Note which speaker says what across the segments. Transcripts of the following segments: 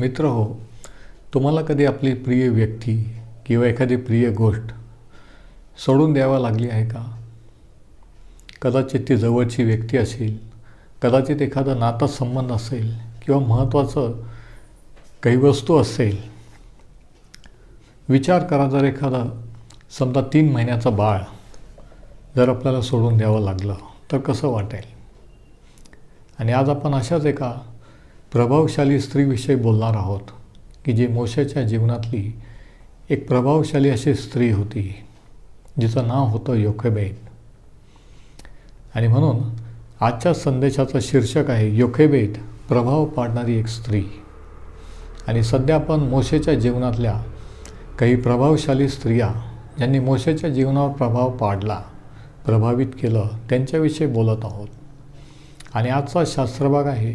Speaker 1: मित्र हो, तुम्हाला कधी आपली प्रिय व्यक्ती किंवा एखादी प्रिय गोष्ट सोडून द्यावा लागली आहे का? कदाचित ती जवळची व्यक्ती असेल, कदाचित एखादा नातेसंबंध असेल किंवा महत्त्वाचं काही वस्तू असेल. विचार करा, जर एखादा समजा 3 महिन्याचं बाळ जर आपल्याला सोडून द्यावं लागलं तर कसं वाटेल? आणि आज आपण अशाच एका प्रभावशाली स्त्रीविषयी बोलणार आहोत की जी मोशेच्या जीवनातली एक प्रभावशाली अशी स्त्री होती, जिचं नाव होतं योखेबेद. आणि म्हणून आजच्या संदेशाचं शीर्षक आहे योखेबेद, प्रभाव पाडणारी एक स्त्री. आणि सध्या आपण मोशेच्या जीवनातल्या काही प्रभावशाली स्त्रिया ज्यांनी मोशेच्या जीवनावर प्रभाव पाडला, प्रभावित केलं, त्यांच्याविषयी बोलत आहोत. आणि आजचा शास्त्रभाग आहे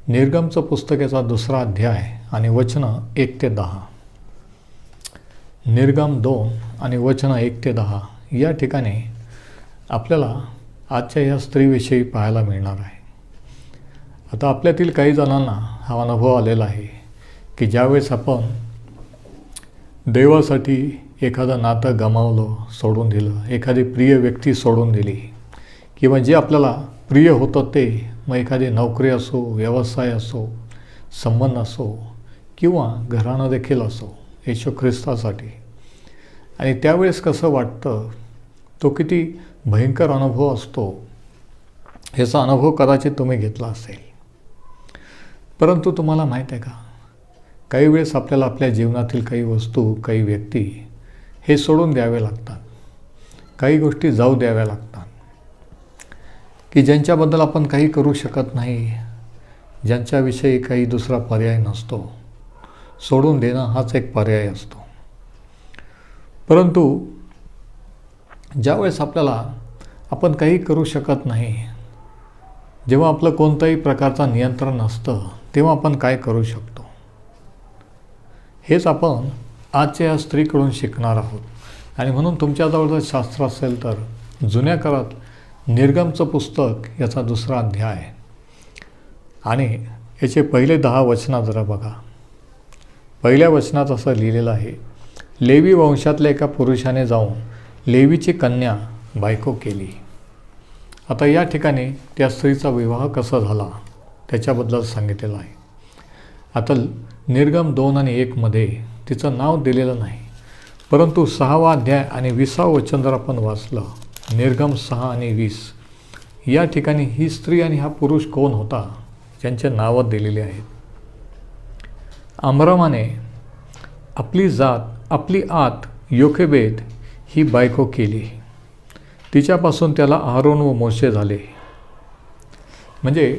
Speaker 1: निर्गमचं पुस्तकाचा 2रा अध्याय आणि वचनं 1 ते 10. निर्गम 2 आणि वचनं 1 ते 10 या ठिकाणी आपल्याला आजच्या ह्या स्त्रीविषयी पाहायला मिळणार आहे. आता आपल्यातील काही जणांना हा अनुभव आलेला आहे की ज्यावेळेस आपण देवासाठी एखादं नातं गमावलं, सोडून दिलं, एखादी प्रिय व्यक्ती सोडून दिली, किंवा जे आपल्याला प्रिय होतं ते, मग एखादी नोकरी असो, व्यवसाय असो, संबंध असो किंवा घराणं देखील असो, येशू ख्रिस्तासाठी. आणि त्यावेळेस कसं वाटतं, तो किती भयंकर अनुभव असतो, ह्याचा अनुभव कदाचित तुम्ही घेतला असेल. परंतु तुम्हाला माहीत आहे का, काही वेळेस आपल्याला आपल्या जीवनातील काही वस्तू, काही व्यक्ती हे सोडून द्यावे लागतात, काही गोष्टी जाऊ द्याव्या लागतात की ज्यांच्याबद्दल आपण काही करू शकत नाही, ज्यांच्याविषयी काही दुसरा पर्याय नसतो. सोडून देणं हाच एक पर्याय असतो. परंतु ज्यावेळेस आपण काही करू शकत नाही, जेव्हा आपलं कोणत्याही प्रकारचं नियंत्रण नसतं, तेव्हा आपण काय करू शकतो, हेच आपण आजच्या या स्त्रीकडून शिकणार आहोत. आणि म्हणून तुमच्याजवळ जर शास्त्र असेल तर जुन्या काळात निर्गमचं पुस्तक याचा 2रा अध्याय आणि याचे पहिले 10 वचनं जरा बघा. पहिल्या वचनात असं लिहिलेलं आहे, लेवी वंशातल्या एका पुरुषाने जाऊन लेवीची कन्या बायको केली. आता या ठिकाणी त्या स्त्रीचा विवाह कसा झाला त्याच्याबद्दल सांगितलेलं आहे. आता निर्गम 2 आणि 1 मध्ये तिचं नाव दिलेलं नाही, परंतु 6वा अध्याय आणि 20वा वचन जर आपण वाचलं, निर्गम 6 आणि 20 या ठिकाणी ही स्त्री आणि हा पुरुष कोण होता ज्यांचे नावं दिलेली आहेत. अम्रामाने आपली आत योखेबेद ही बायको केली, तिच्यापासून त्याला अहरोन व मोशे झाले. म्हणजे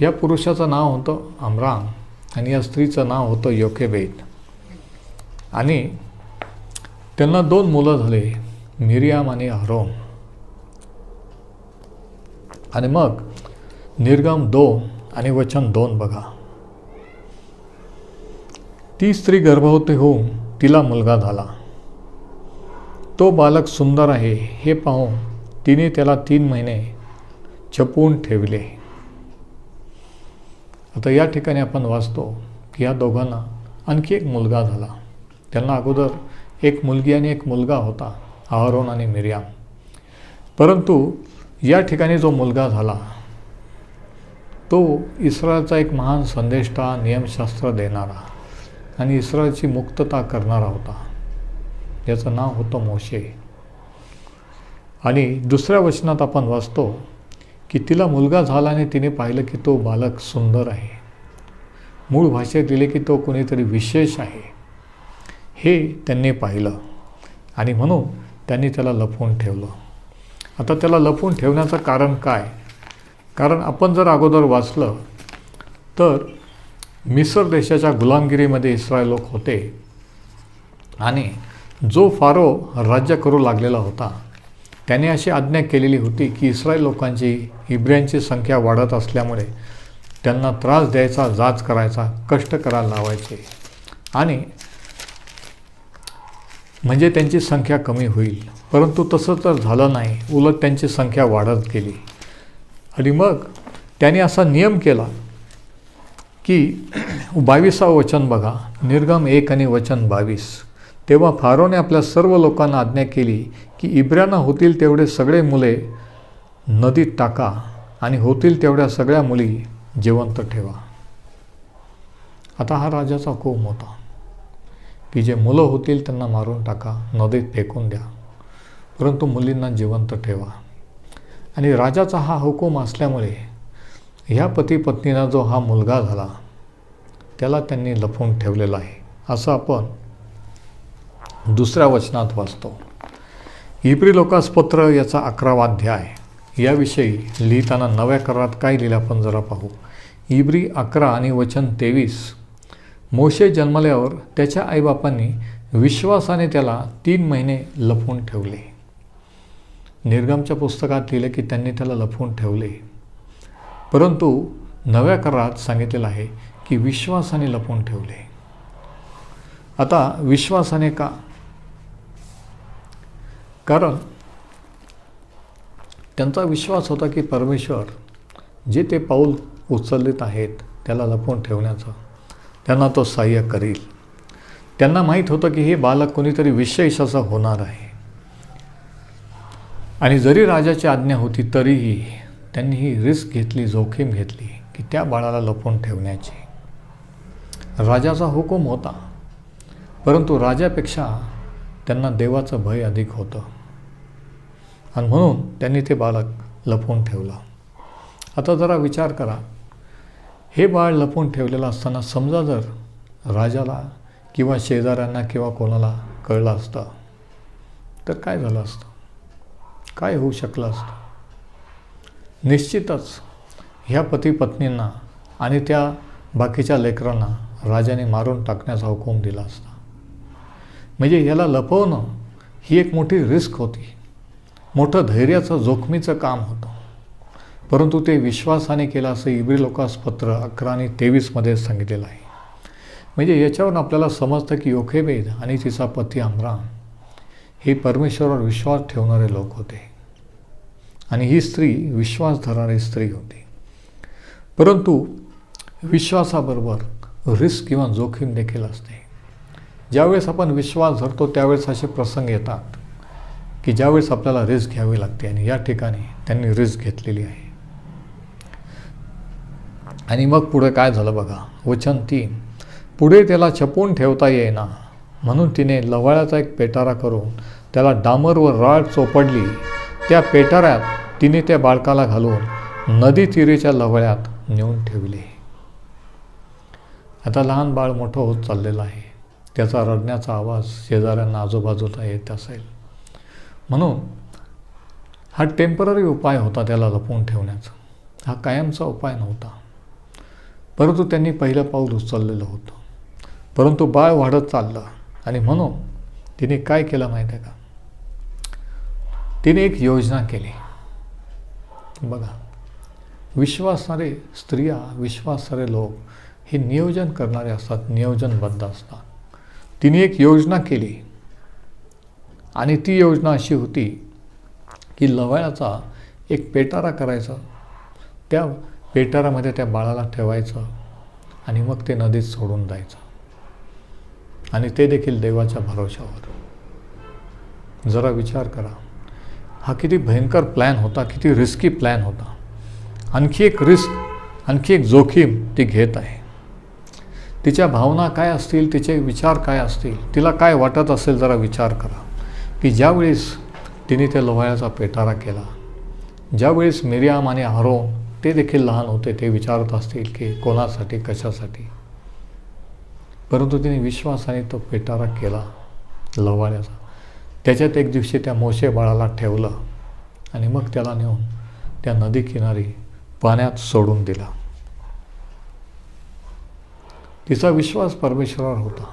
Speaker 1: या पुरुषाचं नाव होतं अम्राम आणि या स्त्रीचं नाव होतं योखेबेद. आणि त्यांना 2 मुलं झाले, मिरियाम आणि अहरोन. आणि मग निर्गम 2 आणि वचन 2 बघा. ती स्त्री गर्भवती होऊन तिला मुलगा झाला. तो बालक सुंदर आहे हे पाहून तिने त्याला 3 महिने छपून ठेवले. आता या ठिकाणी आपण वाचतो की या दोघांना आणखी एक मुलगा झाला. त्यांना अगोदर एक मुलगी आणि एक मुलगा होता, अहरोन आणि मिरियाम. परंतु या ठिकाणी जो मुलगा झाला तो इस्रायलचा एक महान संदेष्टा, नियमशास्त्र देणारा आणि इस्रायलची मुक्तता करणारा होता. याचं नाव होतं मोशे. आणि 2ऱ्या वचनात आपण वाचतो की तिला मुलगा झाला आणि तिने पाहिलं की तो बालक सुंदर आहे. मूळ भाषेत लिहिले की तो कोणीतरी विशेष आहे हे त्यांनी पाहिलं. आणि म्हणून त्यांनी त्याला लपवून ठेवलं. आता त्याला लपवून ठेवण्याचं कारण काय? कारण आपण जर अगोदर वाचलं तर मिस्र देशाच्या गुलामगिरीमध्ये इस्रायल लोक होते. आणि जो फारो राज्य करू लागलेला होता त्याने अशी आज्ञा केलेली होती की इस्रायल लोकांची, इब्रियांची संख्या वाढत असल्यामुळे त्यांना त्रास द्यायचा, जाच करायचा, कष्ट करायला लावायचे. आणि म्हणजे त्यांची संख्या कमी होईल. परंतु तसं तर झालं नाही, उलट त्यांची संख्या वाढत गेली. आणि मग त्याने असा नियम केला की 22 वचन बघा, निर्गम 1 आणि वचन 22. तेव्हा फारोने आपल्या सर्व लोकांना आज्ञा केली की इब्र्यांना होतील तेवढे सगळे मुले नदीत टाका आणि होतील तेवढ्या सगळ्या मुली जिवंत ठेवा. आता हा राजाचा हुकूम होता की जे मुलं होतील त्यांना मारून टाका, नदीत फेकून द्या, परंतु मुलींना जिवंत ठेवा. आणि राजाचा हा हुकूम असल्यामुळे ह्या पती पत्नीला जो हा मुलगा झाला त्याला त्यांनी लपवून ठेवलेला आहे, असं आपण 2 वचनात वाचतो. इब्री लोकासपत्र याचा 11वा अध्याय याविषयी लिहिताना नव्या करारात काय लिहिलं आपण जरा पाहू. इब्री 11 आणि वचन 23. मोशे जन्मल्यावर त्याच्या आईबापांनी विश्वासाने त्याला 3 महिने लपवून ठेवले. निर्गमच्या पुस्तकात लिहिलं की त्यांनी त्याला लपवून ठेवले, परंतु नव्या करारात सांगितलेलं आहे की विश्वासाने लपवून ठेवले. आता विश्वासाने का? कारण त्यांचा विश्वास होता की परमेश्वर जे ते पाऊल उचलत आहेत त्याला लपवून ठेवण्याचं त्यांना तो सहाय्य करील. त्यांना माहीत होतं की हे बालक कोणीतरी विशेष असं होणार आहे. आणि जरी राजाची आज्ञा होती तरीही त्यांनी ही रिस्क घेतली, जोखीम घेतली की त्या बाळाला लपवून ठेवण्याची. राजाचा हुकूम होता, परंतु राजापेक्षा त्यांना देवाचं भय अधिक होतं आणि म्हणून त्यांनी ते बालक लपवून ठेवलं. आता जरा विचार करा, हे बाळ लपवून ठेवलेलं असताना समजा जर राजाला किंवा शेजाऱ्यांना किंवा कोणाला कळलं असतं तर काय झालं असतं, काय होऊ शकलं असतं? निश्चितच ह्या पती पत्नींना आणि त्या बाकीच्या लेकरांना राजाने मारून टाकण्याचा हुकूम दिला असता. म्हणजे याला लपवणं ही एक मोठी रिस्क होती, मोठं धैर्याचं जोखमीचं काम होतं, परंतु ते विश्वासाने केलं असं इब्री लोकासपत्र 11 आणि 23 सांगितलेलं आहे. म्हणजे याच्यावरून आपल्याला समजतं की योखेबेद आणि तिचा पती अम्राम हे परमेश्वरावर विश्वास ठेवणारे लोक होते आणि ही स्त्री विश्वास धरणारी स्त्री होती. परंतु विश्वासाबरोबर रिस्क किंवा जोखीम देखील असते. ज्यावेळेस आपण विश्वास धरतो त्यावेळेस असे प्रसंग येतात की ज्यावेळेस आपल्याला रिस्क घ्यावी लागते आणि या ठिकाणी त्यांनी रिस्क घेतलेली आहे. आणि मग पुढे काय झालं बघा, वचन 3. पुढे त्याला छपून ठेवता येईना म्हणून तिने लवाळ्याचा एक पेटारा करून त्याला डामरवर राळ चोपडली. त्या पेटाऱ्यात तिने त्या बाळकाला घालून नदी तीरेच्या लवळ्यात नेऊन ठेवले. आता लहान बाळ मोठं होत चाललेलं आहे, त्याचा रडण्याचा आवाज शेजाऱ्यांना आजूबाजूला येत असेल, म्हणून हा टेम्पररी उपाय होता त्याला लपवून ठेवण्याचा, हा कायमचा उपाय नव्हता. परंतु त्यांनी पहिलं पाऊल उचललेलं होतं. परंतु बाळ वाढत चाललं आणि म्हणून तिने काय केलं माहीत आहे का, तिने एक योजना केली. बघा, विश्वासणारे स्त्रिया, विश्वासणारे लोक हे नियोजन करणारे असतात, नियोजनबद्ध असतात. तिने एक योजना केली आणि ती योजना अशी होती की लवाळ्याचा एक पेटारा करायचा, त्या पेटारामध्ये त्या बाळाला ठेवायचं आणि मग ते नदीत सोडून जायचं, आणि ते देखील देवाच्या भरोशावर. जरा विचार करा, हा किती भयंकर प्लॅन होता, किती रिस्की प्लॅन होता. आणखी एक रिस्क, आणखी एक जोखीम ती घेत आहे. तिच्या भावना काय असतील, तिचे विचार काय असतील, तिला काय वाटत असेल, जरा विचार करा की ज्यावेळेस तिने त्या लोहाळ्याचा पेटारा केला, ज्यावेळेस मिरियाम आणि आरोन ते देखील लहान होते, ते विचारत असतील की कोणासाठी, कशासाठी, परंतु तिने विश्वासाने तो पेटारा केला लवाळ्याचा. त्याच्यात एक दिवशी त्या मोशे बाळाला ठेवलं आणि मग त्याला नेऊन त्या नदी किनारी पाण्यात सोडून दिला. तिचा विश्वास परमेश्वरावर होता,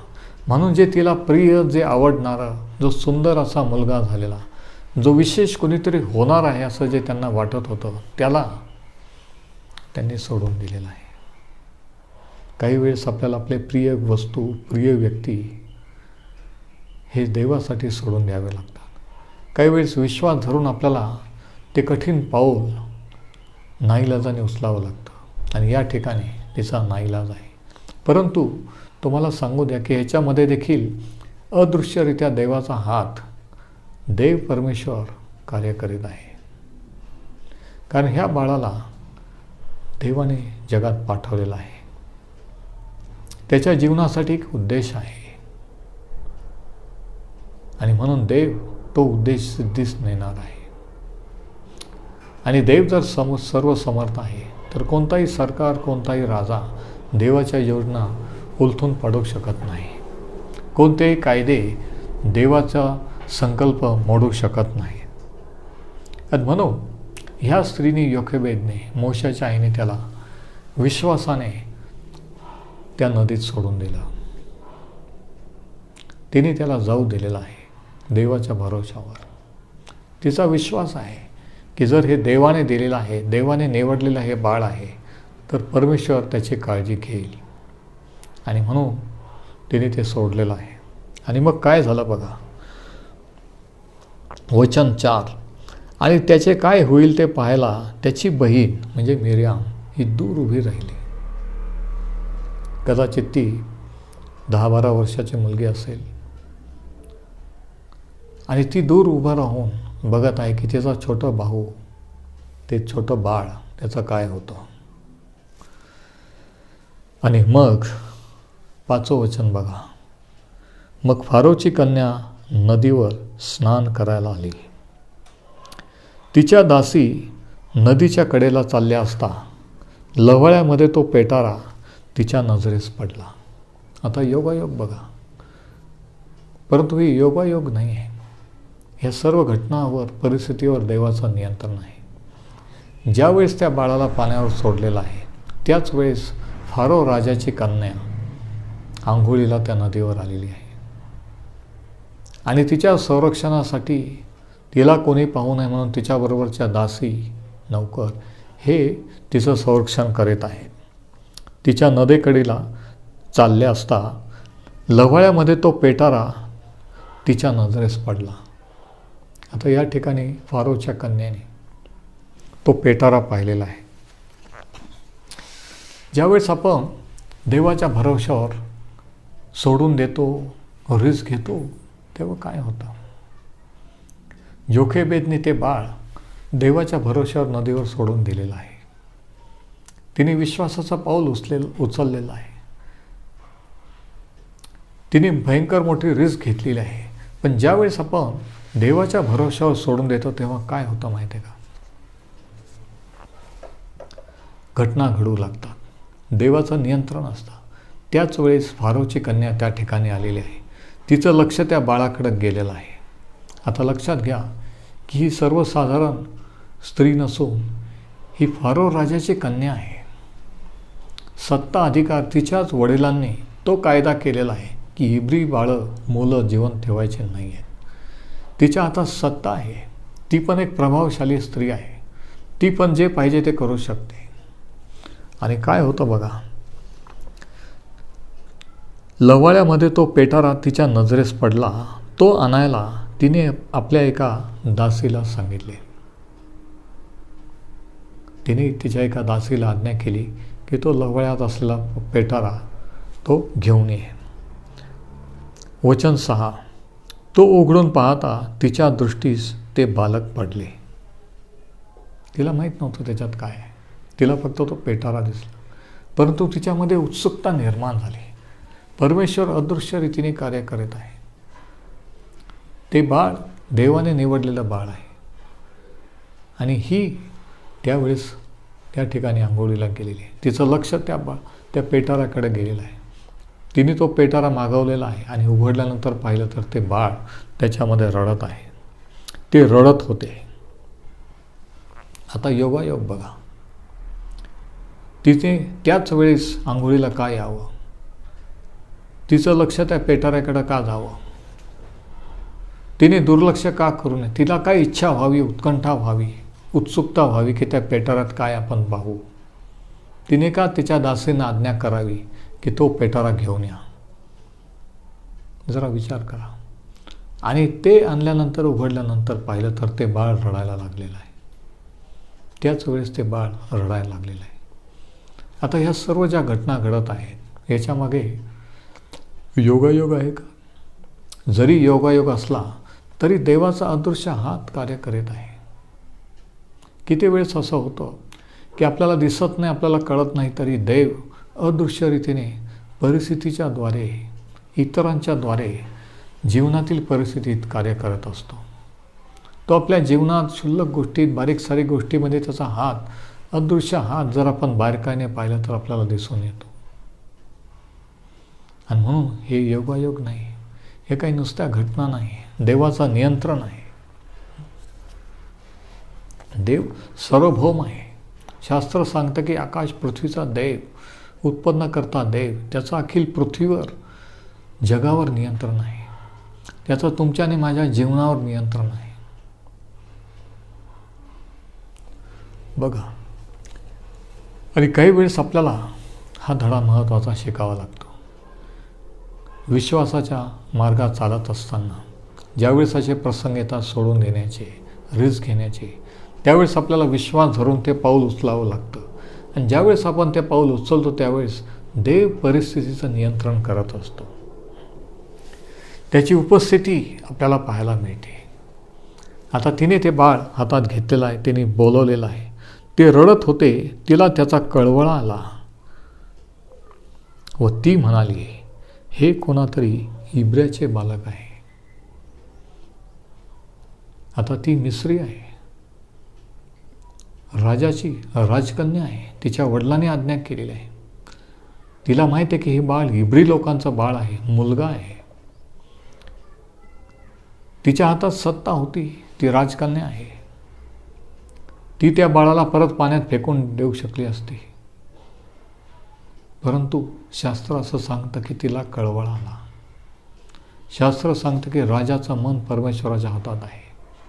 Speaker 1: म्हणून जे तिला प्रिय, जे आवडणारा, जो सुंदर असा मुलगा झालेला, जो विशेष कोणीतरी होणार आहे असं जे त्यांना वाटत होतं, त्याला त्यांनी सोडून दिलेलं आहे. काही वेळेस आपल्याला आपले प्रिय वस्तू, प्रिय व्यक्ती हे देवासाठी सोडून द्यावे लागतात. काही वेळेस विश्वास धरून आपल्याला ते कठीण पाऊल नाईलाजाने उचलावं लागतं, आणि या ठिकाणी तिचा नाईलाज आहे. परंतु तुम्हाला सांगू द्या की ह्याच्यामध्ये देखील अदृश्यरित्या देवाचा हात, देव परमेश्वर कार्य करीत आहे. कारण ह्या बाळाला देवाने जगात पाठवलेला आहे. त्याच्या जीवनासाठी एक उद्देश आहे आणि म्हणून देव तो उद्देश सिद्धीस नेणार आहे. आणि देव जर सर्व समर्थ आहे तर कोणताही सरकार, कोणताही राजा देवाच्या योजना उलथून पडू शकत नाही. कोणतेही कायदे देवाचा संकल्प मोडू शकत नाही. आणि म्हणून ह्या स्त्रीने, योखेबेदने, मोशाच्या आईने त्याला विश्वासाने त्या नदीत सोडून दिलं. तिने त्याला जाऊ दिलेला आहे देवाच्या भरोशावर. तिचा विश्वास आहे की जर हे देवाने दिलेलं आहे, देवाने निवडलेलं हे बाळ आहे, तर परमेश्वर त्याची काळजी घेईल. आणि म्हणून तिने ते सोडलेलं आहे. आणि मग काय झालं बघा, वचन 4, आणि त्याचे काय होईल ते पाहायला त्याची बहीण म्हणजे मिर्याम ही दूर उभी राहिली. कदाचित ती 10-12 वर्षाची मुलगी असेल आणि ती दूर उभा राहून बघत आहे की त्याचा छोटा भाऊ, ते छोटं बाळ, त्याचं काय होतं. आणि मग 5वं वचन बघा, मग फारोची कन्या नदीवर स्नान करायला आली. तिच्या दासी नदीच्या कडेला चालल्या असता लव्हाळ्यामध्ये तो पेटारा तिच्या नजरेस पडला. आता योगायोग बघा, परंतु ही योगायोग नाही आहे. या सर्व घटनांवर, परिस्थितीवर देवाचं नियंत्रण आहे. ज्यावेळेस त्या बाळाला पाण्यावर सोडलेलं आहे त्याच वेळेस फारो राजाची कन्या आंघोळीला त्या नदीवर आलेली आहे. आणि तिच्या संरक्षणासाठी तिला कोणी पाहू नये म्हणून तिच्याबरोबरच्या दासी, नौकर हे तिचं संरक्षण करीत आहेत. तिच्या नदीकडेला चालल्या असता लव्हाळ्यामध्ये तो पेटारा तिच्या नजरेस पडला. आता या ठिकाणी फारोच्या कन्याने तो पेटारा पाहिलेला आहे. ज्यावेळेस आपण देवाच्या भरोशावर सोडून देतो, रिस्क घेतो, तेव्हा काय होतं. योखेबेदने ते बाळ देवाच्या भरोशावर नदीवर सोडून दिलेलं आहे. तिने विश्वासाचा पाऊल उचललेला आहे. तिने भयंकर मोठी रिस्क घेतलेली आहे. पण ज्यावेळेस आपण देवाच्या भरोशावर सोडून देतो तेव्हा काय होतं माहिती आहे का, घटना घडू लागतात. देवाचं नियंत्रण असतं. त्याच वेळेस फारोची कन्या त्या ठिकाणी आलेली आहे. तिचं लक्ष त्या बाळाकडे गेलेलं आहे. आता लक्षात घ्या की ही सर्वसाधारण स्त्री नसून ही फारो राजाची कन्या आहे. सत्ता अधिकार तिच्याच वडिलांनी तो कायदा केलेला आहे की इब्री बाळं, मुलं जिवंत ठेवायचे नाही आहेत. तिच्या हातात सत्ता आहे. ती पण एक प्रभावशाली स्त्री आहे. ती पण जे पाहिजे ते करू शकते. आणि काय होतं बघा, लव्हाळ्यामध्ये तो पेटारा तिच्या नजरेस पडला. तो आणायला तिने आपल्या एका दासीला सांगितले. तिने तिच्या एका दासीला आज्ञा केली की तो लव्हाळ्यात असलेला पेटारा तो घेऊन ये. वचन 6, तो उघडून पाहता तिच्या दृष्टीस ते बालक पडले. तिला माहीत नव्हतं त्याच्यात काय आहे. तिला फक्त तो पेटारा दिसला. परंतु तिच्यामध्ये उत्सुकता निर्माण झाली. परमेश्वर अदृश्य रीतीने कार्य करत आहे. ते बाळ देवाने निवडलेलं बाळ आहे. आणि ही त्यावेळेस त्या ठिकाणी आंघोळीला गेलेली आहे. तिचं लक्ष त्या पेटाराकडे गेलेलं आहे. तिने तो पेटारा मागवलेला आहे आणि उघडल्यानंतर पाहिलं तर ते बाळ त्याच्यामध्ये रडत आहे. ते रडत होते. आता योगायोग बघा, तिथे त्याच वेळेस आंघोळीला का यावं, तिचं लक्ष त्या पेटाऱ्याकडे का जावं, तिने दुर्लक्ष का करू नये. तिला काय इच्छा व्हावी, उत्कंठा व्हावी, उत्सुकता व्हावी की त्या पेटाऱ्यात काय आपण पाहू. तिने का तिच्या दासींना आज्ञा करावी की तो पेटारा घेऊन या. जरा विचार करा. आणि ते आणल्यानंतर, उघडल्यानंतर पाहिलं तर ते बाळ रडायला लागलेलं आहे. त्याच वेळेस ते बाळ रडायला लागलेलं आहे. आता ह्या सर्व ज्या घटना घडत आहेत याच्यामागे योगायोग आहे का? जरी योगायोग असला तरी देवाचा अदृश्य हात कार्य करीत आहे. किती वेळेस असं होतं की आपल्याला दिसत नाही, आपल्याला कळत नाही, तरी देव अदृश्य रीतीने परिस्थितीच्या द्वारे, इतरांच्या द्वारे जीवनातील परिस्थितीत कार्य करत असतो. तो आपल्या जीवनात क्षुल्लक गोष्टीत, बारीक सारीक गोष्टीमध्ये त्याचा हात, अदृश्य हात जर आपण बारकाईने पाहिलं तर आपल्याला दिसून येतो. आणि म्हणून हे योगायोग नाही, हे काही नुसत्या घटना नाही, देवाचं नियंत्रण आहे. देव सार्वभौम आहे. शास्त्र सांगतं की आकाश पृथ्वीचा देव, उत्पन्न करता देव, त्याचा अखिल पृथ्वीवर, जगावर नियंत्रण आहे. त्याचं तुमच्या आणि माझ्या जीवनावर नियंत्रण आहे. बघा, आणि काही वेळेस आपल्याला हा धडा महत्त्वाचा शिकावा लागतो. विश्वासाच्या मार्गात चालत असताना ज्यावेळेस असे प्रसंग येतात सोडून देण्याचे, रिस्क घेण्याचे, त्यावेळेस आपल्याला विश्वास धरून ते पाऊल उचलावं लागतं. आणि ज्यावेळेस आपण ते पाऊल उचलतो त्यावेळेस देव परिस्थितीचं नियंत्रण करत असतो. त्याची उपस्थिती आपल्याला पाहायला मिळते. आता तिने ते बाळ हातात घेतलेलं आहे, तिने बोलवलेलं आहे, ते रडत होते, तिला त्याचा कळवळा आला व ती म्हणाली, हे कोणातरी इब्र्याचे बालक आहे. आता ती मिस्री आहे, राजाची राजकन्या आहे, तिच्या वडिलांनी आज्ञा केलेली आहे. तिला माहिती आहे की हे बाळ इब्री लोकांचं बाळ आहे, मुलगा आहे. तिच्या हातात सत्ता होती, ती राजकन्या आहे. ती त्या बाळाला परत पाण्यात फेकून देऊ शकली असती, परंतु शास्त्र असं सांगतं की तिला कळवळा आला. शास्त्र सांगतं की राजाचं मन परमेश्वराच्या हातात आहे,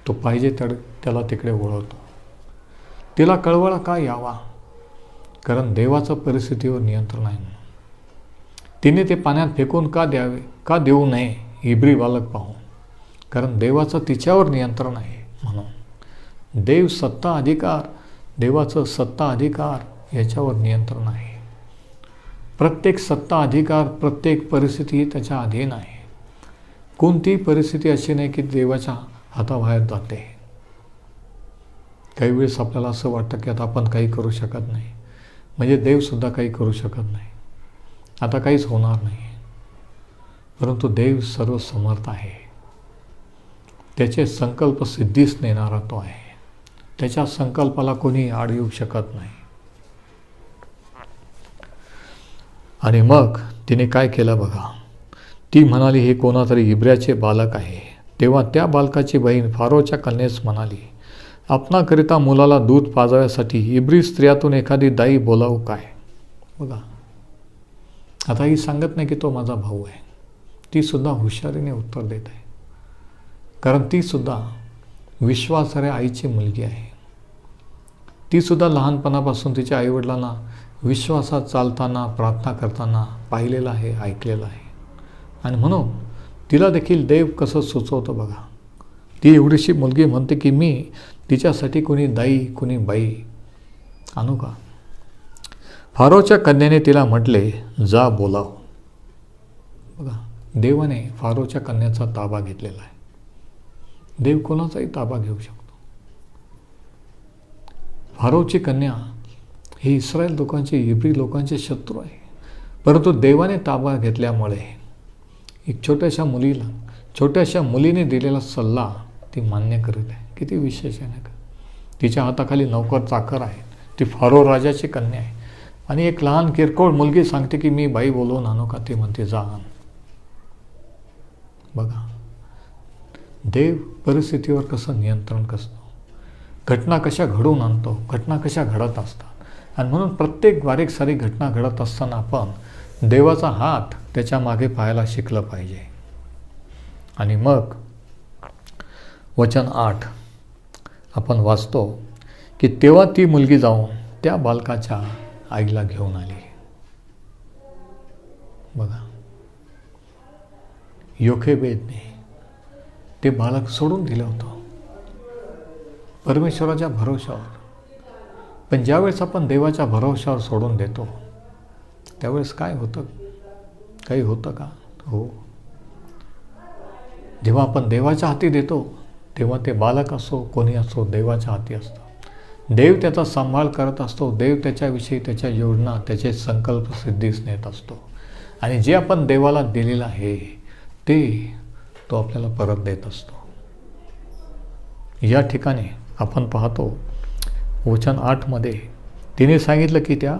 Speaker 1: तो पाहिजे त्याला तिकडे वळवतो. तिला कळवळा का यावा? कारण देवाचं परिस्थितीवर नियंत्रण आहे. तिने ते पाण्यात फेकून का द्यावे, का देऊ नये इब्री बालक पाहून? कारण देवाचं तिच्यावर नियंत्रण आहे. म्हणून देवाचं सत्ता अधिकार याच्यावर नियंत्रण आहे. प्रत्येक सत्ता अधिकार, प्रत्येक परिस्थिती त्याच्या अधीन आहे. कोणतीही परिस्थिती अशी नाही की देवाच्या हाताबाहेर जाते. काही वेळेस आपल्याला असं वाटतं की आता आपण काही करू शकत नाही, म्हणजे देवसुद्धा काही करू शकत नाही, आता काहीच होणार नाही. परंतु देव सर्व समर्थ आहे. त्याचे संकल्प सिद्धीस नेणारा तो आहे. त्याच्या संकल्पाला कोणी आड येऊ शकत नाही. आणि मग तिने काय केलं बघा. ती म्हणाली, हे कोणातरी इब्र्याचे बालक आहे. तेव्हा त्या बालकाची बहीण फारोच्या कन्येस म्हणाली, आपणाकरिता मुलाला दूध पाजाव्यासाठी इब्री स्त्रियातून एखादी दाई बोलावू काय? बघा, आता ही सांगत नाही की तो माझा भाऊ आहे. ती सुद्धा हुशारीने उत्तर देत आहे, कारण ती सुद्धा विश्वासार्ह आईची मुलगी आहे. ती सुद्धा लहानपणापासून तिच्या आईवडिलांना विश्वासात चालताना, प्रार्थना करताना पाहिलेलं आहे, ऐकलेलं आहे. आणि म्हणून तिला देखील देव कसं सुचवतं बघा. ती एवढीशी मुलगी म्हणते की मी तिच्यासाठी कोणी दाई, कोणी बाई आणू का? फारोच्या कन्येने तिला म्हटले, जा बोलाव. बघा, देवाने फारोच्या कन्याचा ताबा घेतलेला आहे. देव कोणाचाही ताबा घेऊ शकतो. फारोची कन्या ही इस्रायल लोकांचे, इब्री लोकांचे शत्रू आहे. परंतु देवाने ताबा घेतल्यामुळे एक छोट्याशा मुलीने दिलेला सल्ला ती मान्य करीत आहे. किती विशेष आहे ना का? तिच्या हाताखाली नौकर चाकर आहे. ती फारो राजाची कन्या आहे. आणि एक लहान किरकोळ मुलगी सांगते की मी बाई बोलवून आणू का? ती म्हणते जा आण. बघा, देव परिस्थितीवर कसं नियंत्रण करतो, घटना कशा घडवून आणतो, घटना कशा घडत असतात. आणि म्हणून प्रत्येक बारीक सारीक घटना घडत असताना आपण देवाचा हात त्याच्या मागे पाहायला शिकलं पाहिजे. आणि मग वचन 8 आपण वाचतो की तेव्हा ती मुलगी जाऊन त्या बालकाच्या आईला घेऊन आली. बघा, योखेबेदने ते बालक सोडून दिलं होतं परमेश्वराच्या भरोशावर. पण ज्यावेळेस आपण देवाच्या भरोशावर सोडून देतो त्यावेळेस काय होतं? काही होतं का? हो. जेव्हा आपण देवाच्या हाती देतो तेव्हा ते बालक असो कोणी असो देवाच्या हाती असतं. देव त्याचा सांभाळ करत असतो. देव त्याच्याविषयी त्याच्या योजना त्याचे संकल्प सिद्धीस नेत असतो. आणि जे आपण देवाला दिलेलं आहे ते तो आपल्याला परत देत असतो. या ठिकाणी आपण पाहतो वचन 8 तिने सांगितलं की त्या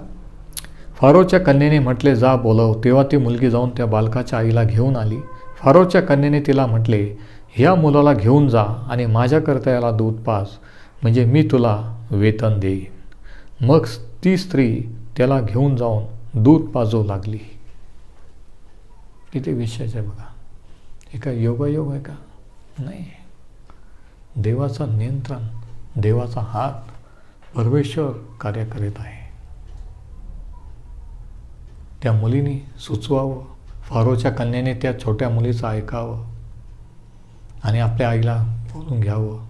Speaker 1: फारोच्या कन्येने म्हटले जा बोलव. तेव्हा ती मुलगी जाऊन त्या बालकाच्या आईला घेऊन आली. फारोच्या कन्येने तिला म्हटले ह्या मुलाला घेऊन जा आणि माझ्याकरता याला दूध पाज म्हणजे मी तुला वेतन देईन. मग ती स्त्री त्याला घेऊन जाऊन दूध पाजू लागली. किती विशेष आहे बघा. हे काय योगायोग आहे का? नाही. देवाचं नियंत्रण देवाचा हात परमेश्वर कार्य करीत आहे. त्या मुलीने सुचवावं. फारोच्या कन्येने त्या छोट्या मुलीचं ऐकावं आणि आपल्या आईला बोलून घ्यावं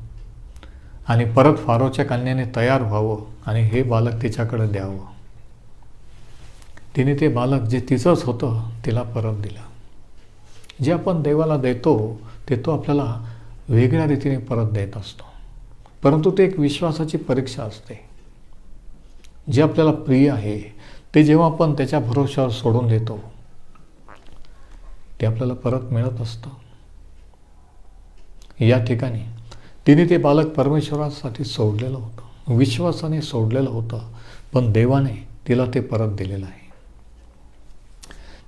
Speaker 1: आणि परत फारोच्या कन्येने तयार व्हावं आणि हे बालक तिच्याकडे द्यावं. तिने ते बालक जे तिचंच होतं तिला परत दिलं. जे आपण देवाला देतो ते तो आपल्याला वेगळ्या रीतीने परत देत असतो. परंतु ते एक विश्वासाची परीक्षा असते. जे आपल्याला प्रिय आहे ते जेव्हा आपण त्याच्या भरोश्यावर सोडून देतो ते आपल्याला परत मिळत असतं. या ठिकाणी तिने ते बालक परमेश्वरासाठी सोडलेलं होतं, विश्वासाने सोडलेलं होतं, पण देवाने तिला ते परत दिलेलं आहे.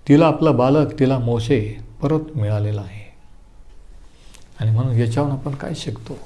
Speaker 1: तिला आपलं बालक, तिला मोशे परत मिळालेला आहे. आणि म्हणून याच्यावरून आपण काय शिकतो?